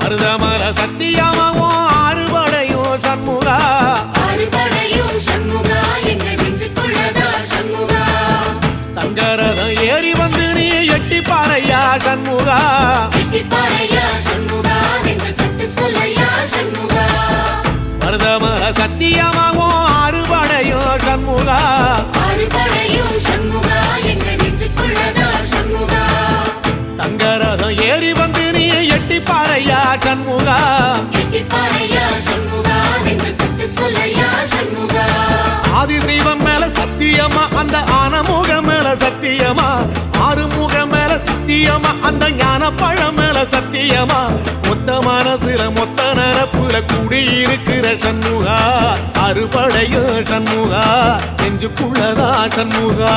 மருதமல சத்தியமாவோ அறுபடையும் சண்முகா தங்கரதம் ஏறி வந்து நீ எட்டி பாறையா சண்முகா மருதமல சத்தியமாவோ அறுபடையும் சண்முகா தங்கரதம் ஏறி வந்து நீ எட்டி பாறையா சண்முகா ஆதிசைவம் மேல சத்தியமா அந்த ஆனமுகம் மேல சத்தியமா ஆறுமுகம் மேல சத்தியமா அந்த ஞான பழம் மேல சத்தியமா மொத்த மனசுல மொத்த நரப்புல குடியிருக்கிற சண்முகா அறுபடையும் சண்முகா நெஞ்சுக்குள்ளதா சண்முகா